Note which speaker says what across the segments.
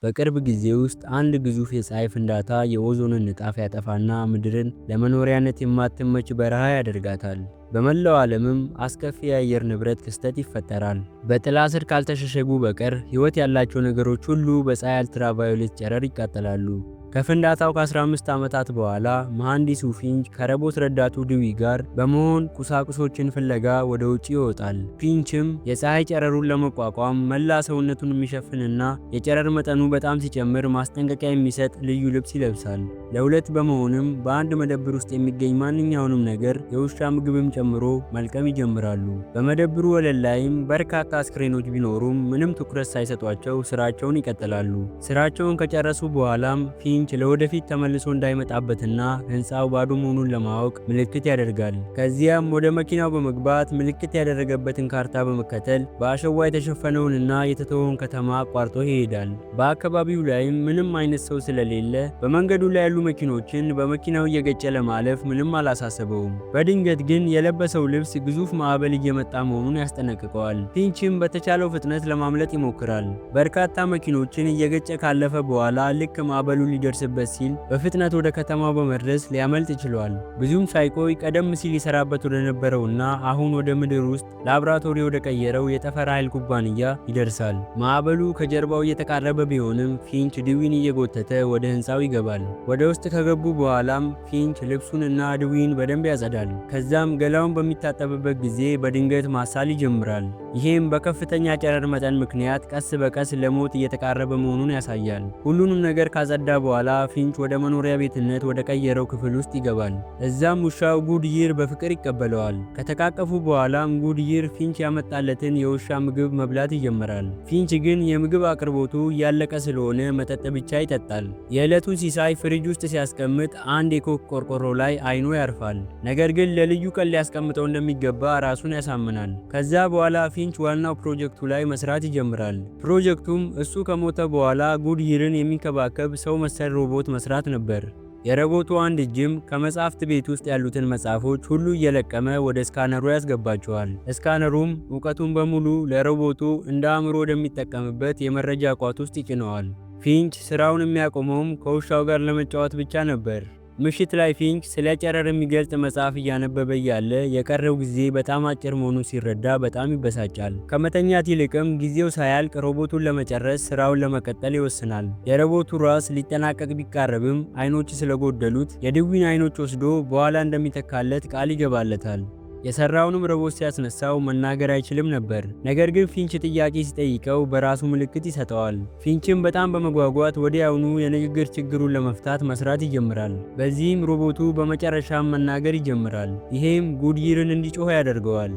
Speaker 1: በቅርብ ጊዜ ውስጥ አንድ ግዙፍ የፀሐይ ፍንዳታ የኦዞንን ንጣፍ ያጠፋና ምድርን ለመኖሪያነት የማትመች በረሃ ያደርጋታል። በመላው ዓለምም አስከፊ የአየር ንብረት ክስተት ይፈጠራል። በጥላ ስር ካልተሸሸጉ በቀር ሕይወት ያላቸው ነገሮች ሁሉ በፀሐይ አልትራቫዮሌት ጨረር ይቃጠላሉ። ከፍንዳታው ከ15 ዓመታት በኋላ መሐንዲሱ ፊንች ከሮቦት ረዳቱ ድዊ ጋር በመሆን ቁሳቁሶችን ፍለጋ ወደ ውጪ ይወጣል። ፊንችም የፀሐይ ጨረሩን ለመቋቋም መላ ሰውነቱን የሚሸፍንና የጨረር መጠኑ በጣም ሲጨምር ማስጠንቀቂያ የሚሰጥ ልዩ ልብስ ይለብሳል። ለሁለት በመሆንም በአንድ መደብር ውስጥ የሚገኝ ማንኛውንም ነገር የውሻ ምግብም ጨምሮ መልቀም ይጀምራሉ። በመደብሩ ወለል ላይም በርካታ አስክሬኖች ቢኖሩም ምንም ትኩረት ሳይሰጧቸው ስራቸውን ይቀጥላሉ። ስራቸውን ከጨረሱ በኋላም ፊንች ለወደፊት ተመልሶ እንዳይመጣበትና ህንፃው ባዶ መሆኑን ለማወቅ ምልክት ያደርጋል። ከዚያም ወደ መኪናው በመግባት ምልክት ያደረገበትን ካርታ በመከተል በአሸዋ የተሸፈነውንና የተተወውን ከተማ አቋርጦ ይሄዳል። በአካባቢው ላይም ምንም አይነት ሰው ስለሌለ በመንገዱ ላይ ያሉ መኪኖችን በመኪናው እየገጨ ለማለፍ ምንም አላሳሰበውም። በድንገት ግን የለበሰው ልብስ ግዙፍ ማዕበል እየመጣ መሆኑን ያስጠነቅቀዋል። ፊንችም በተቻለው ፍጥነት ለማምለጥ ይሞክራል። በርካታ መኪኖችን እየገጨ ካለፈ በኋላ ልክ ማዕበሉ ሊደርስበት ሲል በፍጥነት ወደ ከተማው በመድረስ ሊያመልጥ ችሏል። ብዙም ሳይቆይ ቀደም ሲል ይሰራበት ወደ ነበረውና አሁን ወደ ምድር ውስጥ ላብራቶሪ ወደ ቀየረው የጠፈር ኃይል ኩባንያ ይደርሳል። ማዕበሉ ከጀርባው እየተቃረበ ቢሆንም ፊንች ድዊን እየጎተተ ወደ ህንፃው ይገባል። ወደ ውስጥ ከገቡ በኋላም ፊንች ልብሱንና ድዊን በደንብ ያጸዳል። ከዛም ገላውን በሚታጠብበት ጊዜ በድንገት ማሳል ይጀምራል። ይሄም በከፍተኛ ጨረር መጠን ምክንያት ቀስ በቀስ ለሞት እየተቃረበ መሆኑን ያሳያል። ሁሉንም ነገር ካጸዳ በኋላ ፊንች ወደ መኖሪያ ቤትነት ወደ ቀየረው ክፍል ውስጥ ይገባል። እዛም ውሻው ጉድይር በፍቅር ይቀበለዋል። ከተቃቀፉ በኋላም ጉድይር ፊንች ያመጣለትን የውሻ ምግብ መብላት ይጀምራል። ፊንች ግን የምግብ አቅርቦቱ እያለቀ ስለሆነ መጠጥ ብቻ ይጠጣል። የዕለቱን ሲሳይ ፍሪጅ ውስጥ ሲያስቀምጥ አንድ የኮክ ቆርቆሮ ላይ አይኑ ያርፋል። ነገር ግን ለልዩ ቀን ሊያስቀምጠው እንደሚገባ ራሱን ያሳምናል። ከዛ በኋላ ፊንች ዋናው ፕሮጀክቱ ላይ መስራት ይጀምራል። ፕሮጀክቱም እሱ ከሞተ በኋላ ጉድይርን የሚንከባከብ ሰው መሰል ሮቦት መስራት ነበር። የሮቦቱ አንድ እጅም ከመጻሕፍት ቤት ውስጥ ያሉትን መጽሐፎች ሁሉ እየለቀመ ወደ ስካነሩ ያስገባቸዋል። ስካነሩም እውቀቱን በሙሉ ለሮቦቱ እንደ አእምሮ ወደሚጠቀምበት የመረጃ ቋት ውስጥ ይጭነዋል። ፊንች ስራውን የሚያቆመውም ከውሻው ጋር ለመጫወት ብቻ ነበር። ምሽት ላይ ፊንች ስለ ጨረር የሚገልጽ መጽሐፍ እያነበበ እያለ የቀረው ጊዜ በጣም አጭር መሆኑን ሲረዳ በጣም ይበሳጫል። ከመተኛት ይልቅም ጊዜው ሳያልቅ ሮቦቱን ለመጨረስ ስራውን ለመቀጠል ይወስናል። የሮቦቱ ራስ ሊጠናቀቅ ቢቃረብም አይኖች ስለጎደሉት የድዊን አይኖች ወስዶ በኋላ እንደሚተካለት ቃል ይገባለታል። የሰራውንም ሮቦት ሲያስነሳው መናገር አይችልም ነበር። ነገር ግን ፊንች ጥያቄ ሲጠይቀው በራሱ ምልክት ይሰጠዋል። ፊንችም በጣም በመጓጓት ወዲያውኑ የንግግር ችግሩን ለመፍታት መስራት ይጀምራል። በዚህም ሮቦቱ በመጨረሻም መናገር ይጀምራል። ይሄም ጉድይርን እንዲጮህ ያደርገዋል።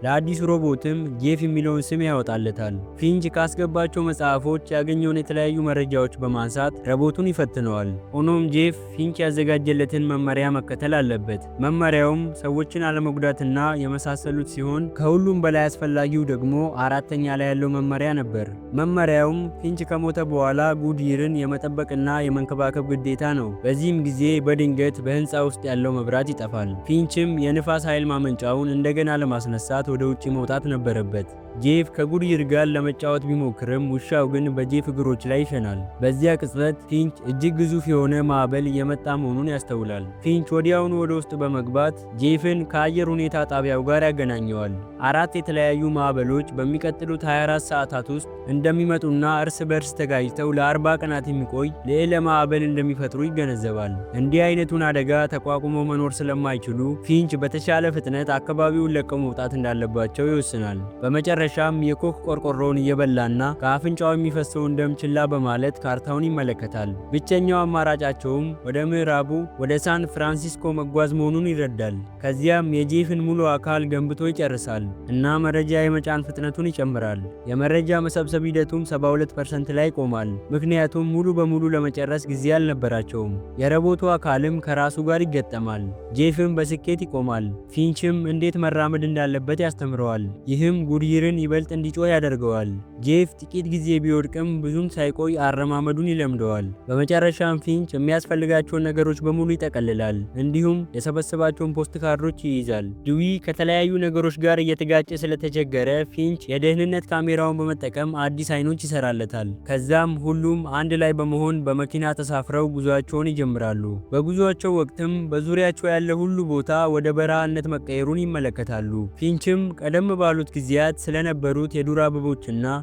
Speaker 1: ለአዲሱ ሮቦትም ጄፍ የሚለውን ስም ያወጣለታል። ፊንች ካስገባቸው መጽሐፎች ያገኘውን የተለያዩ መረጃዎች በማንሳት ሮቦቱን ይፈትነዋል። ሆኖም ጄፍ ፊንች ያዘጋጀለትን መመሪያ መከተል አለበት። መመሪያውም ሰዎችን አለመጉዳትና የመሳሰሉት ሲሆን ከሁሉም በላይ አስፈላጊው ደግሞ አራተኛ ላይ ያለው መመሪያ ነበር። መመሪያውም ፊንች ከሞተ በኋላ ጉድይርን የመጠበቅና የመንከባከብ ግዴታ ነው። በዚህም ጊዜ በድንገት በህንፃ ውስጥ ያለው መብራት ይጠፋል። ፊንችም የንፋስ ኃይል ማመንጫውን እንደገና ለማስነሳት ወደ ውጪ መውጣት ነበረበት። ጄፍ ከጉድይር ጋር ለመጫወት ቢሞክርም ውሻው ግን በጄፍ እግሮች ላይ ይሸናል። በዚያ ቅጽበት ፊንች እጅግ ግዙፍ የሆነ ማዕበል እየመጣ መሆኑን ያስተውላል። ፊንች ወዲያውኑ ወደ ውስጥ በመግባት ጄፍን ከአየር ሁኔታ ጣቢያው ጋር ያገናኘዋል። አራት የተለያዩ ማዕበሎች በሚቀጥሉት 24 ሰዓታት ውስጥ እንደሚመጡና እርስ በርስ ተጋጭተው ለ40 ቀናት የሚቆይ ልዕለ ማዕበል እንደሚፈጥሩ ይገነዘባል። እንዲህ አይነቱን አደጋ ተቋቁመው መኖር ስለማይችሉ ፊንች በተሻለ ፍጥነት አካባቢውን ለቀው መውጣት እንዳለባቸው ይወስናል። በመጨረሻም የኮክ ቆርቆሮውን እየበላና ከአፍንጫው የሚፈሰውን ደም ችላ በማለት ካርታውን ይመለከታል። ብቸኛው አማራጫቸውም ወደ ምዕራቡ ወደ ሳን ፍራንሲስኮ መጓዝ መሆኑን ይረዳል። ከዚያም የጄፍን ሙሉ አካል ገንብቶ ይጨርሳል እና መረጃ የመጫን ፍጥነቱን ይጨምራል። የመረጃ መሰብሰብ ሂደቱም 72% ላይ ቆማል፣ ምክንያቱም ሙሉ በሙሉ ለመጨረስ ጊዜ አልነበራቸውም። የሮቦቱ አካልም ከራሱ ጋር ይገጠማል። ጄፍም በስኬት ይቆማል። ፊንችም እንዴት መራመድ እንዳለበት ያስተምረዋል። ይህም ጉድይርን ግን ይበልጥ እንዲጮህ ያደርገዋል። ጄፍ ጥቂት ጊዜ ቢወድቅም ብዙም ሳይቆይ አረማመዱን ይለምደዋል። በመጨረሻም ፊንች የሚያስፈልጋቸውን ነገሮች በሙሉ ይጠቀልላል፣ እንዲሁም የሰበሰባቸውን ፖስት ካርዶች ይይዛል። ዱዊ ከተለያዩ ነገሮች ጋር እየተጋጨ ስለተቸገረ ፊንች የደህንነት ካሜራውን በመጠቀም አዲስ አይኖች ይሰራለታል። ከዛም ሁሉም አንድ ላይ በመሆን በመኪና ተሳፍረው ጉዟቸውን ይጀምራሉ። በጉዟቸው ወቅትም በዙሪያቸው ያለ ሁሉ ቦታ ወደ በረሃነት መቀየሩን ይመለከታሉ። ፊንችም ቀደም ባሉት ጊዜያት ስለነበሩት የዱር አበቦችና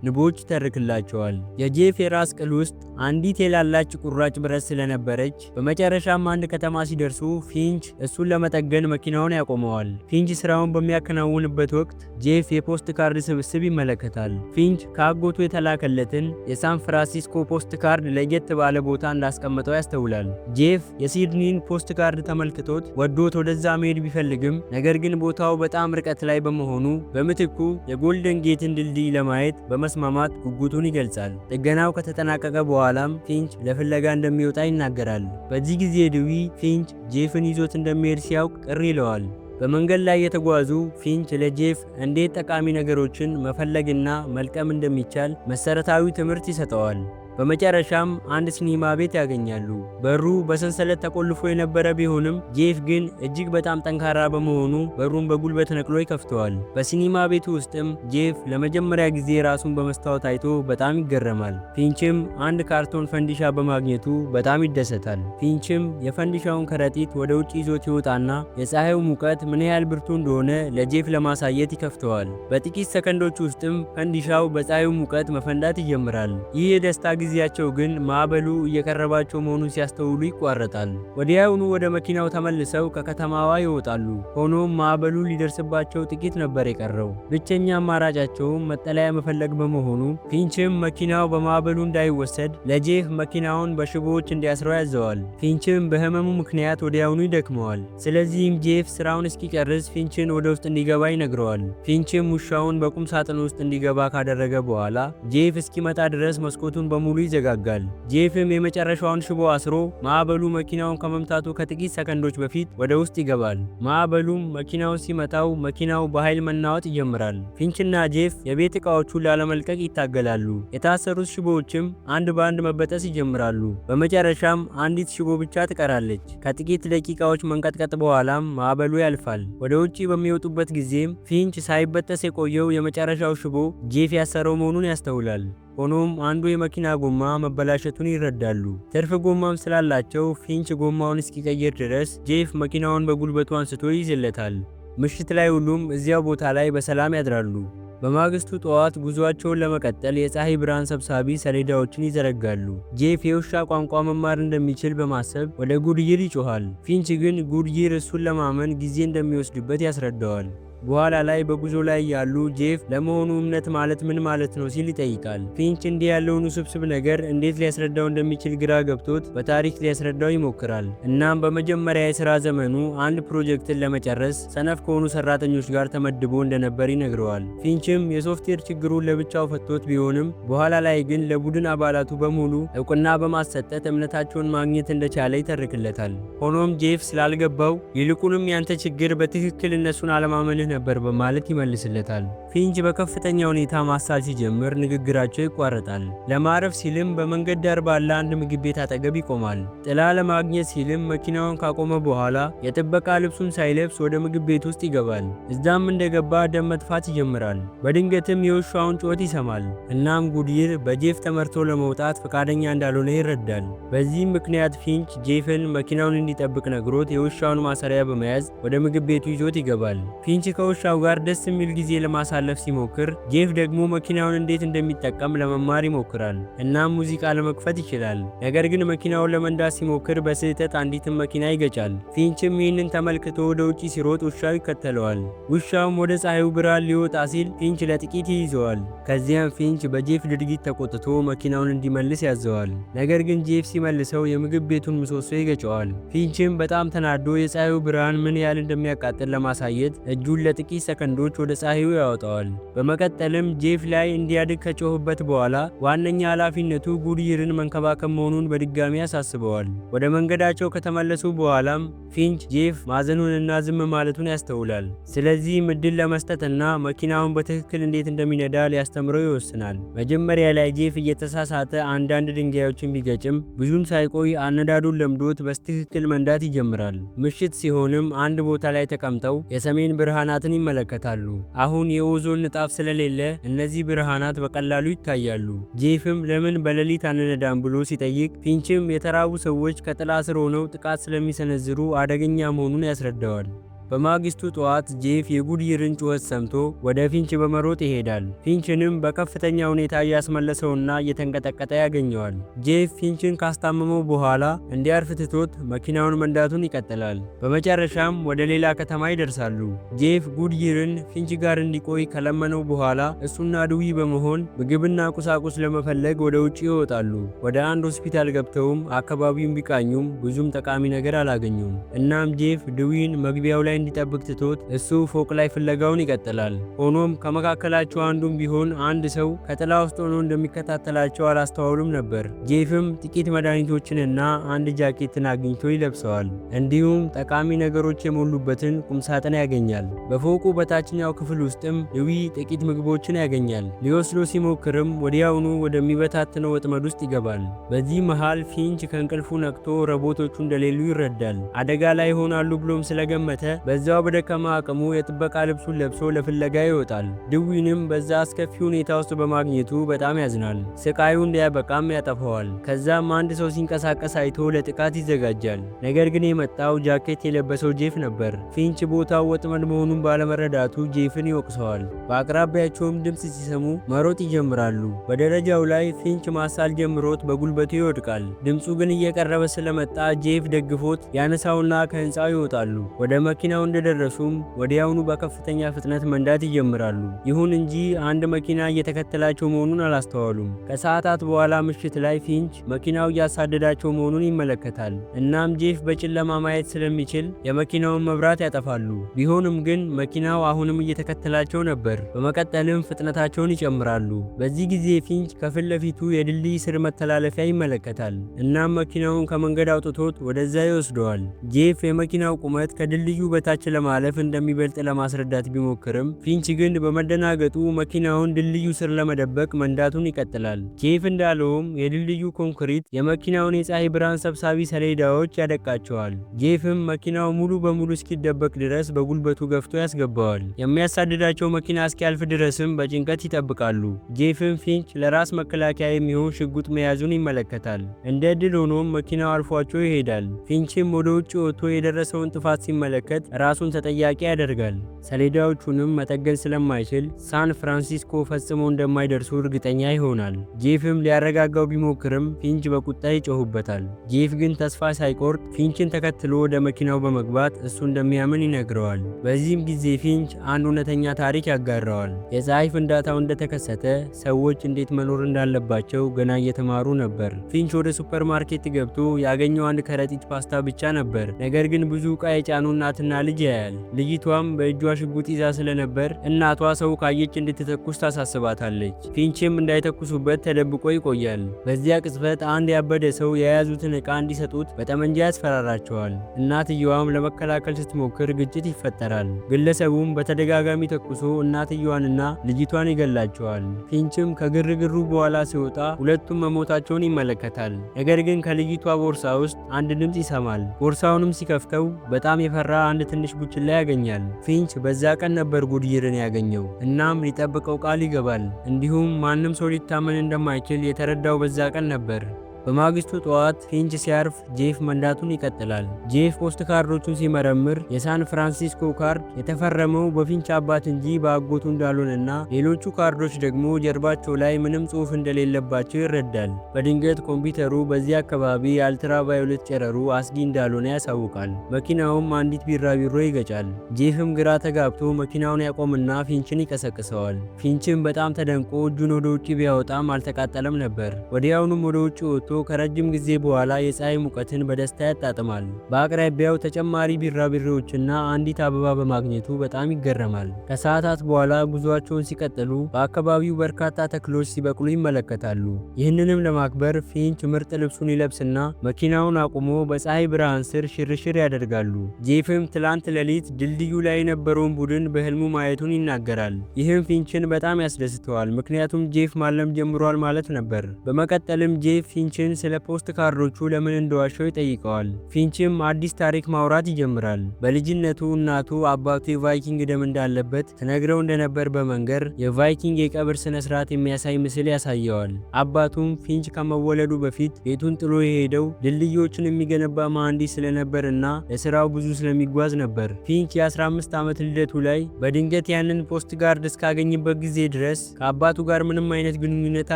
Speaker 1: ንቦች ይተርክላቸዋል። የጄፍ የራስ ቅል ውስጥ አንዲት የላላች ቁራጭ ብረት ስለነበረች በመጨረሻም አንድ ከተማ ሲደርሱ ፊንች እሱን ለመጠገን መኪናውን ያቆመዋል። ፊንች ስራውን በሚያከናውንበት ወቅት ጄፍ የፖስት ካርድ ስብስብ ይመለከታል። ፊንች ከአጎቱ የተላከለትን የሳን ፍራንሲስኮ ፖስት ካርድ ለየት ባለ ቦታ እንዳስቀመጠው ያስተውላል። ጄፍ የሲድኒን ፖስት ካርድ ተመልክቶት ወዶት ወደዛ መሄድ ቢፈልግም ነገር ግን ቦታው በጣም ርቀት ላይ በመሆኑ በምትኩ የጎልደን ጌትን ድልድይ ለማየት በመስማማት ጉጉቱን ይገልጻል። ጥገናው ከተጠናቀቀ በኋላም ፊንች ለፍለጋ እንደሚወጣ ይናገራል። በዚህ ጊዜ ዱዊ ፊንች ጄፍን ይዞት እንደሚሄድ ሲያውቅ ቅር ይለዋል። በመንገድ ላይ የተጓዙ ፊንች ለጄፍ እንዴት ጠቃሚ ነገሮችን መፈለግና መልቀም እንደሚቻል መሰረታዊ ትምህርት ይሰጠዋል። በመጨረሻም አንድ ሲኒማ ቤት ያገኛሉ። በሩ በሰንሰለት ተቆልፎ የነበረ ቢሆንም ጄፍ ግን እጅግ በጣም ጠንካራ በመሆኑ በሩን በጉልበት ነቅሎ ይከፍተዋል። በሲኒማ ቤቱ ውስጥም ጄፍ ለመጀመሪያ ጊዜ ራሱን በመስታወት አይቶ በጣም ይገረማል። ፊንችም አንድ ካርቶን ፈንዲሻ በማግኘቱ በጣም ይደሰታል። ፊንችም የፈንዲሻውን ከረጢት ወደ ውጭ ይዞት ይወጣና የፀሐዩ ሙቀት ምን ያህል ብርቱ እንደሆነ ለጄፍ ለማሳየት ይከፍተዋል። በጥቂት ሰከንዶች ውስጥም ፈንዲሻው በፀሐዩ ሙቀት መፈንዳት ይጀምራል። ይህ የደስታ ጊዜያቸው ግን ማዕበሉ እየቀረባቸው መሆኑን ሲያስተውሉ ይቋረጣል። ወዲያውኑ ወደ መኪናው ተመልሰው ከከተማዋ ይወጣሉ። ሆኖም ማዕበሉ ሊደርስባቸው ጥቂት ነበር የቀረው። ብቸኛ አማራጫቸውም መጠለያ መፈለግ በመሆኑ ፊንችም መኪናው በማዕበሉ እንዳይወሰድ ለጄፍ መኪናውን በሽቦዎች እንዲያስረው ያዘዋል። ፊንችም በህመሙ ምክንያት ወዲያውኑ ይደክመዋል። ስለዚህም ጄፍ ስራውን እስኪጨርስ ፊንችን ወደ ውስጥ እንዲገባ ይነግረዋል። ፊንችም ውሻውን በቁም ሳጥን ውስጥ እንዲገባ ካደረገ በኋላ ጄፍ እስኪመጣ ድረስ መስኮቱን በሙሉ ይዘጋጋል። ጄፍም የመጨረሻውን ሽቦ አስሮ ማዕበሉ መኪናውን ከመምታቱ ከጥቂት ሰከንዶች በፊት ወደ ውስጥ ይገባል። ማዕበሉም መኪናውን ሲመታው መኪናው በኃይል መናወጥ ይጀምራል። ፊንችና ጄፍ የቤት ዕቃዎቹን ላለመልቀቅ ይታገላሉ። የታሰሩት ሽቦዎችም አንድ በአንድ መበጠስ ይጀምራሉ። በመጨረሻም አንዲት ሽቦ ብቻ ትቀራለች። ከጥቂት ደቂቃዎች መንቀጥቀጥ በኋላም ማዕበሉ ያልፋል። ወደ ውጪ በሚወጡበት ጊዜም ፊንች ሳይበጠስ የቆየው የመጨረሻው ሽቦ ጄፍ ያሰረው መሆኑን ያስተውላል። ሆኖም አንዱ የመኪና ጎማ መበላሸቱን ይረዳሉ። ትርፍ ጎማም ስላላቸው ፊንች ጎማውን እስኪቀይር ድረስ ጄፍ መኪናውን በጉልበቱ አንስቶ ይይዝለታል። ምሽት ላይ ሁሉም እዚያው ቦታ ላይ በሰላም ያድራሉ። በማግስቱ ጠዋት ጉዟቸውን ለመቀጠል የፀሐይ ብርሃን ሰብሳቢ ሰሌዳዎችን ይዘረጋሉ። ጄፍ የውሻ ቋንቋ መማር እንደሚችል በማሰብ ወደ ጉድይር ይጮኻል። ፊንች ግን ጉድይር እሱን ለማመን ጊዜ እንደሚወስድበት ያስረዳዋል። በኋላ ላይ በጉዞ ላይ ያሉ ጄፍ ለመሆኑ እምነት ማለት ምን ማለት ነው ሲል ይጠይቃል። ፊንች እንዲህ ያለውን ውስብስብ ነገር እንዴት ሊያስረዳው እንደሚችል ግራ ገብቶት በታሪክ ሊያስረዳው ይሞክራል። እናም በመጀመሪያ የሥራ ዘመኑ አንድ ፕሮጀክትን ለመጨረስ ሰነፍ ከሆኑ ሰራተኞች ጋር ተመድቦ እንደነበር ይነግረዋል። ፊንችም የሶፍትዌር ችግሩን ለብቻው ፈቶት ቢሆንም በኋላ ላይ ግን ለቡድን አባላቱ በሙሉ እውቅና በማሰጠት እምነታቸውን ማግኘት እንደቻለ ይተርክለታል። ሆኖም ጄፍ ስላልገባው ይልቁንም ያንተ ችግር በትክክል እነሱን አለማመንህ ነበር በማለት ይመልስለታል። ፊንች በከፍተኛ ሁኔታ ማሳል ሲጀምር ንግግራቸው ይቋረጣል። ለማረፍ ሲልም በመንገድ ዳር ባለ አንድ ምግብ ቤት አጠገብ ይቆማል። ጥላ ለማግኘት ሲልም መኪናውን ካቆመ በኋላ የጥበቃ ልብሱን ሳይለብስ ወደ ምግብ ቤት ውስጥ ይገባል። እዛም እንደገባ ደም መጥፋት ይጀምራል። በድንገትም የውሻውን ጩኸት ይሰማል። እናም ጉድይር በጄፍ ተመርቶ ለመውጣት ፈቃደኛ እንዳልሆነ ይረዳል። በዚህም ምክንያት ፊንች ጄፍን መኪናውን እንዲጠብቅ ነግሮት የውሻውን ማሰሪያ በመያዝ ወደ ምግብ ቤቱ ይዞት ይገባል። ፊንች ከውሻው ጋር ደስ የሚል ጊዜ ለማሳለፍ ሲሞክር ጄፍ ደግሞ መኪናውን እንዴት እንደሚጠቀም ለመማር ይሞክራል። እናም ሙዚቃ ለመክፈት ይችላል። ነገር ግን መኪናውን ለመንዳት ሲሞክር በስህተት አንዲትን መኪና ይገጫል። ፊንችም ይህንን ተመልክቶ ወደ ውጪ ሲሮጥ ውሻው ይከተለዋል። ውሻውም ወደ ፀሐዩ ብርሃን ሊወጣ ሲል ፊንች ለጥቂት ይይዘዋል። ከዚያም ፊንች በጄፍ ድርጊት ተቆጥቶ መኪናውን እንዲመልስ ያዘዋል። ነገር ግን ጄፍ ሲመልሰው የምግብ ቤቱን ምሰሶ ይገጨዋል። ፊንችም በጣም ተናዶ የፀሐዩ ብርሃን ምን ያህል እንደሚያቃጥል ለማሳየት እጁን ለጥቂት ሰከንዶች ወደ ፀሐዩ ያወጣዋል። በመቀጠልም ጄፍ ላይ እንዲያድግ ከጮህበት በኋላ ዋነኛ ኃላፊነቱ ጉድይርን መንከባከብ መሆኑን በድጋሚ ያሳስበዋል። ወደ መንገዳቸው ከተመለሱ በኋላም ፊንች ጄፍ ማዘኑንና ዝም ማለቱን ያስተውላል። ስለዚህም እድል ለመስጠትና መኪናውን በትክክል እንዴት እንደሚነዳ ሊያስተምረው ይወስናል። መጀመሪያ ላይ ጄፍ እየተሳሳተ አንዳንድ ድንጋዮችን ቢገጭም ብዙም ሳይቆይ አነዳዱን ለምዶት በትክክል መንዳት ይጀምራል። ምሽት ሲሆንም አንድ ቦታ ላይ ተቀምጠው የሰሜን ብርሃናትን ይመለከታሉ። አሁን የኦዞን ንጣፍ ስለሌለ እነዚህ ብርሃናት በቀላሉ ይታያሉ። ጄፍም ለምን በሌሊት አንነዳም ብሎ ሲጠይቅ ፊንችም የተራቡ ሰዎች ከጥላ ስር ሆነው ጥቃት ስለሚሰነዝሩ አደገኛ መሆኑን ያስረዳዋል። በማግስቱ ጠዋት ጄፍ የጉድይርን ጩኸት ሰምቶ ወደ ፊንች በመሮጥ ይሄዳል። ፊንችንም በከፍተኛ ሁኔታ እያስመለሰውና እየተንቀጠቀጠ ያገኘዋል። ጄፍ ፊንችን ካስታመመው በኋላ እንዲያርፍ ትቶት መኪናውን መንዳቱን ይቀጥላል። በመጨረሻም ወደ ሌላ ከተማ ይደርሳሉ። ጄፍ ጉድይርን ፊንች ጋር እንዲቆይ ከለመነው በኋላ እሱና ድዊ በመሆን ምግብና ቁሳቁስ ለመፈለግ ወደ ውጭ ይወጣሉ። ወደ አንድ ሆስፒታል ገብተውም አካባቢውን ቢቃኙም ብዙም ጠቃሚ ነገር አላገኙም። እናም ጄፍ ድዊን መግቢያው ላይ እንዲጠብቅ ትቶት እሱ ፎቅ ላይ ፍለጋውን ይቀጥላል። ሆኖም ከመካከላቸው አንዱም ቢሆን አንድ ሰው ከጥላ ውስጥ ሆኖ እንደሚከታተላቸው አላስተዋሉም ነበር። ጄፍም ጥቂት መድኃኒቶችንና አንድ ጃኬትን አግኝቶ ይለብሰዋል። እንዲሁም ጠቃሚ ነገሮች የሞሉበትን ቁምሳጥን ያገኛል። በፎቁ በታችኛው ክፍል ውስጥም ድዊ ጥቂት ምግቦችን ያገኛል። ሊወስዶ ሲሞክርም ወዲያውኑ ወደሚበታትነው ወጥመድ ውስጥ ይገባል። በዚህ መሃል ፊንች ከእንቅልፉ ነቅቶ ረቦቶቹ እንደሌሉ ይረዳል። አደጋ ላይ ይሆናሉ ብሎም ስለገመተ በዛው በደከማ አቅሙ የጥበቃ ልብሱን ለብሶ ለፍለጋ ይወጣል። ድዊንም በዛ አስከፊ ሁኔታ ውስጥ በማግኘቱ በጣም ያዝናል። ስቃዩ እንዲያበቃም ያጠፋዋል። ከዛም አንድ ሰው ሲንቀሳቀስ አይቶ ለጥቃት ይዘጋጃል። ነገር ግን የመጣው ጃኬት የለበሰው ጄፍ ነበር። ፊንች ቦታው ወጥመድ መሆኑን ባለመረዳቱ ጄፍን ይወቅሰዋል። በአቅራቢያቸውም ድምፅ ሲሰሙ መሮጥ ይጀምራሉ። በደረጃው ላይ ፊንች ማሳል ጀምሮት በጉልበቱ ይወድቃል። ድምፁ ግን እየቀረበ ስለመጣ ጄፍ ደግፎት ያነሳውና ከህንፃው ይወጣሉ። ወደ መኪናው እንደደረሱም ወዲያውኑ በከፍተኛ ፍጥነት መንዳት ይጀምራሉ። ይሁን እንጂ አንድ መኪና እየተከተላቸው መሆኑን አላስተዋሉም። ከሰዓታት በኋላ ምሽት ላይ ፊንች መኪናው እያሳደዳቸው መሆኑን ይመለከታል። እናም ጄፍ በጨለማ ማየት ስለሚችል የመኪናውን መብራት ያጠፋሉ። ቢሆንም ግን መኪናው አሁንም እየተከተላቸው ነበር። በመቀጠልም ፍጥነታቸውን ይጨምራሉ። በዚህ ጊዜ ፊንች ከፊት ለፊቱ የድልድይ ስር መተላለፊያ ይመለከታል። እናም መኪናውን ከመንገድ አውጥቶት ወደዛ ይወስደዋል። ጄፍ የመኪናው ቁመት ከድልድዩ በታች ለማለፍ እንደሚበልጥ ለማስረዳት ቢሞክርም ፊንች ግን በመደናገጡ መኪናውን ድልድዩ ስር ለመደበቅ መንዳቱን ይቀጥላል። ጄፍ እንዳለውም የድልድዩ ኮንክሪት የመኪናውን የፀሐይ ብርሃን ሰብሳቢ ሰሌዳዎች ያደቃቸዋል። ጄፍም መኪናው ሙሉ በሙሉ እስኪደበቅ ድረስ በጉልበቱ ገፍቶ ያስገባዋል። የሚያሳድዳቸው መኪና እስኪያልፍ ድረስም በጭንቀት ይጠብቃሉ። ጄፍም ፊንች ለራስ መከላከያ የሚሆን ሽጉጥ መያዙን ይመለከታል። እንደ ድል ሆኖም መኪናው አልፏቸው ይሄዳል። ፊንችም ወደ ውጭ ወጥቶ የደረሰውን ጥፋት ሲመለከት ራሱን ተጠያቂ ያደርጋል። ሰሌዳዎቹንም መጠገን ስለማይችል ሳን ፍራንሲስኮ ፈጽሞ እንደማይደርሱ እርግጠኛ ይሆናል። ጄፍም ሊያረጋጋው ቢሞክርም ፊንች በቁጣ ይጮሁበታል። ጄፍ ግን ተስፋ ሳይቆርጥ ፊንችን ተከትሎ ወደ መኪናው በመግባት እሱ እንደሚያምን ይነግረዋል። በዚህም ጊዜ ፊንች አንድ እውነተኛ ታሪክ ያጋራዋል። የፀሐይ ፍንዳታው እንደተከሰተ ሰዎች እንዴት መኖር እንዳለባቸው ገና እየተማሩ ነበር። ፊንች ወደ ሱፐርማርኬት ገብቶ ያገኘው አንድ ከረጢት ፓስታ ብቻ ነበር። ነገር ግን ብዙ ዕቃ የጫኑ እናትና ልጅ ያያል። ልጅቷም በእጇ ሽጉጥ ይዛ ስለነበር እናቷ ሰው ካየች እንድትተኩስ ታሳስባታለች። ፊንችም እንዳይተኩሱበት ተደብቆ ይቆያል። በዚያ ቅጽበት አንድ ያበደ ሰው የያዙትን ዕቃ እንዲሰጡት በጠመንጃ ያስፈራራቸዋል። እናትየዋም ለመከላከል ስትሞክር ግጭት ይፈጠራል። ግለሰቡም በተደጋጋሚ ተኩሶ እናትየዋንና ልጅቷን ይገላቸዋል። ፊንችም ከግርግሩ በኋላ ሲወጣ ሁለቱም መሞታቸውን ይመለከታል። ነገር ግን ከልጅቷ ቦርሳ ውስጥ አንድ ድምፅ ይሰማል። ቦርሳውንም ሲከፍተው በጣም የፈራ አንድ ትንሽ ቡችላ ያገኛል። ፊንች በዛ ቀን ነበር ጉድይርን ያገኘው። እናም ሊጠብቀው ቃል ይገባል። እንዲሁም ማንም ሰው ሊታመን እንደማይችል የተረዳው በዛ ቀን ነበር። በማግስቱ ጠዋት ፊንች ሲያርፍ ጄፍ መንዳቱን ይቀጥላል። ጄፍ ፖስት ካርዶቹን ሲመረምር የሳን ፍራንሲስኮ ካርድ የተፈረመው በፊንች አባት እንጂ በአጎቱ እንዳልሆነና ሌሎቹ ካርዶች ደግሞ ጀርባቸው ላይ ምንም ጽሑፍ እንደሌለባቸው ይረዳል። በድንገት ኮምፒውተሩ በዚህ አካባቢ የአልትራቫዮሌት ጨረሩ አስጊ እንዳልሆነ ያሳውቃል። መኪናውም አንዲት ቢራቢሮ ይገጫል። ጄፍም ግራ ተጋብቶ መኪናውን ያቆምና ፊንችን ይቀሰቅሰዋል። ፊንችም በጣም ተደንቆ እጁን ወደ ውጭ ቢያወጣም አልተቃጠለም ነበር። ወዲያውኑም ወደ ውጭ ወጥቶ ከረጅም ጊዜ በኋላ የፀሐይ ሙቀትን በደስታ ያጣጥማል። በአቅራቢያው ተጨማሪ ቢራቢሮዎችና አንዲት አበባ በማግኘቱ በጣም ይገረማል። ከሰዓታት በኋላ ጉዟቸውን ሲቀጥሉ በአካባቢው በርካታ ተክሎች ሲበቅሉ ይመለከታሉ። ይህንንም ለማክበር ፊንች ምርጥ ልብሱን ይለብስና መኪናውን አቁሞ በፀሐይ ብርሃን ስር ሽርሽር ያደርጋሉ። ጄፍም ትላንት ሌሊት ድልድዩ ላይ የነበረውን ቡድን በህልሙ ማየቱን ይናገራል። ይህም ፊንችን በጣም ያስደስተዋል፣ ምክንያቱም ጄፍ ማለም ጀምሯል ማለት ነበር። በመቀጠልም ጄፍ ፊንችን ስለ ፖስት ካርዶቹ ለምን እንደዋሸው ይጠይቀዋል። ፊንችም አዲስ ታሪክ ማውራት ይጀምራል። በልጅነቱ እናቱ አባቱ የቫይኪንግ ደም እንዳለበት ትነግረው እንደነበር በመንገር የቫይኪንግ የቀብር ስነ ስርዓት የሚያሳይ ምስል ያሳየዋል። አባቱም ፊንች ከመወለዱ በፊት ቤቱን ጥሎ የሄደው ድልድዮችን የሚገነባ መሐንዲስ ስለነበርና ለስራው ብዙ ስለሚጓዝ ነበር። ፊንች የ15 ዓመት ልደቱ ላይ በድንገት ያንን ፖስት ጋርድ እስካገኝበት ጊዜ ድረስ ከአባቱ ጋር ምንም አይነት ግንኙነት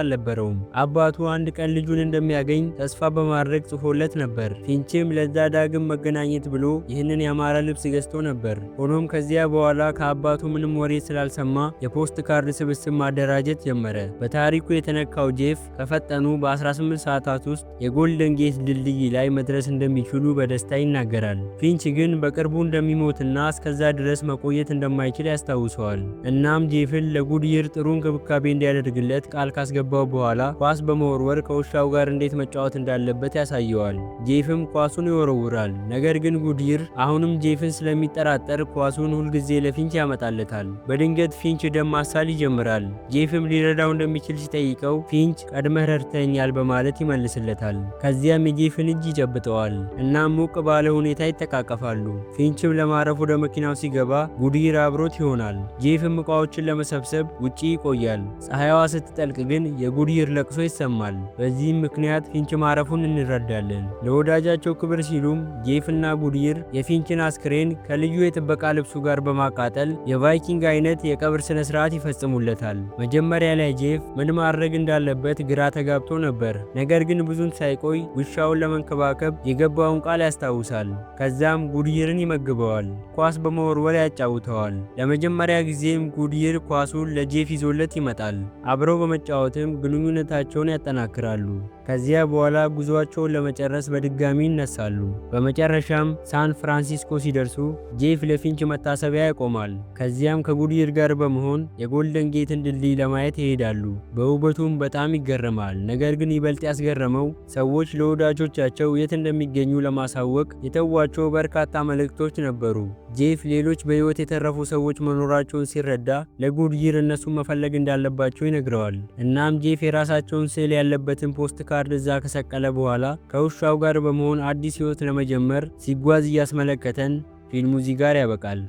Speaker 1: አልነበረውም። አባቱ አንድ ቀን ልጁን እንደሚያገኝ ተስፋ በማድረግ ጽፎለት ነበር። ፊንችም ለዛ ዳግም መገናኘት ብሎ ይህንን ያማረ ልብስ ገዝቶ ነበር። ሆኖም ከዚያ በኋላ ከአባቱ ምንም ወሬ ስላልሰማ የፖስት ካርድ ስብስብ ማደራጀት ጀመረ። በታሪኩ የተነካው ጄፍ ከፈጠኑ በ18 ሰዓታት ውስጥ የጎልደን ጌት ድልድይ ላይ መድረስ እንደሚችሉ በደስታ ይናገራል። ፊንች ግን በቅርቡ እንደሚሞትና እስከዛ ድረስ መቆየት እንደማይችል ያስታውሰዋል። እናም ጄፍን ለጉድይር ጥሩ እንክብካቤ እንዲያደርግለት ቃል ካስገባው በኋላ ኳስ በመወርወር ከውሻው ጋር እንዴት መጫወት እንዳለበት ያሳየዋል። ጄፍም ኳሱን ይወረውራል። ነገር ግን ጉድይር አሁንም ጄፍን ስለሚጠራጠር ኳሱን ሁልጊዜ ለፊንች ያመጣለታል። በድንገት ፊንች ደም ማሳል ይጀምራል። ጄፍም ሊረዳው እንደሚችል ሲጠይቀው ፊንች ቀድመህ ረድተኛል በማለት ይመልስለታል። ከዚያም የጄፍን እጅ ይጨብጠዋል። እናም ሞቅ ባለ ሁኔታ ይተቃቀፋሉ። ፊንችም ለማረፍ ወደ መኪናው ሲገባ ጉድይር አብሮት ይሆናል። ጄፍም እቃዎችን ለመሰብሰብ ውጪ ይቆያል። ፀሐይዋ ስትጠልቅ ግን የጉድይር ለቅሶ ይሰማል። በዚህም ምክንያት ፊንች ማረፉን እንረዳለን። ለወዳጃቸው ክብር ሲሉም ጄፍና ጉድይር የፊንችን አስክሬን ከልዩ የጥበቃ ልብሱ ጋር በማቃጠል የቫይኪንግ አይነት የቀብር ስነ ስርዓት ይፈጽሙለታል። መጀመሪያ ላይ ጄፍ ምን ማድረግ እንዳለበት ግራ ተጋብቶ ነበር። ነገር ግን ብዙም ሳይቆይ ውሻውን ለመንከባከብ የገባውን ቃል ያስታውሳል። ከዛም ጉድይርን ይመግበዋል። ኳስ በመወርወር ያጫውተዋል። ለመጀመሪያ ጊዜም ጉድይር ኳሱን ለጄፍ ይዞለት ይመጣል። አብረው በመጫወትም ግንኙነታቸውን ያጠናክራሉ። ከዚያ በኋላ ጉዞአቸውን ለመጨረስ በድጋሚ ይነሳሉ። በመጨረሻም ሳን ፍራንሲስኮ ሲደርሱ ጄፍ ለፊንች መታሰቢያ ያቆማል። ከዚያም ከጉድይር ጋር በመሆን የጎልደን ጌትን ድልድይ ለማየት ይሄዳሉ። በውበቱም በጣም ይገረማል። ነገር ግን ይበልጥ ያስገረመው ሰዎች ለወዳጆቻቸው የት እንደሚገኙ ለማሳወቅ የተዋቸው በርካታ መልእክቶች ነበሩ። ጄፍ ሌሎች በሕይወት የተረፉ ሰዎች መኖራቸውን ሲረዳ ለጉድይር እነሱን መፈለግ እንዳለባቸው ይነግረዋል። እናም ጄፍ የራሳቸውን ስዕል ያለበትን ፖስት ካርድ እዛ ከሰቀለ በኋላ ከውሻው ጋር በመሆን አዲስ ሕይወት ለመጀመር ሲጓዝ እያስመለከተን ፊልሙ እዚህ ጋር ያበቃል።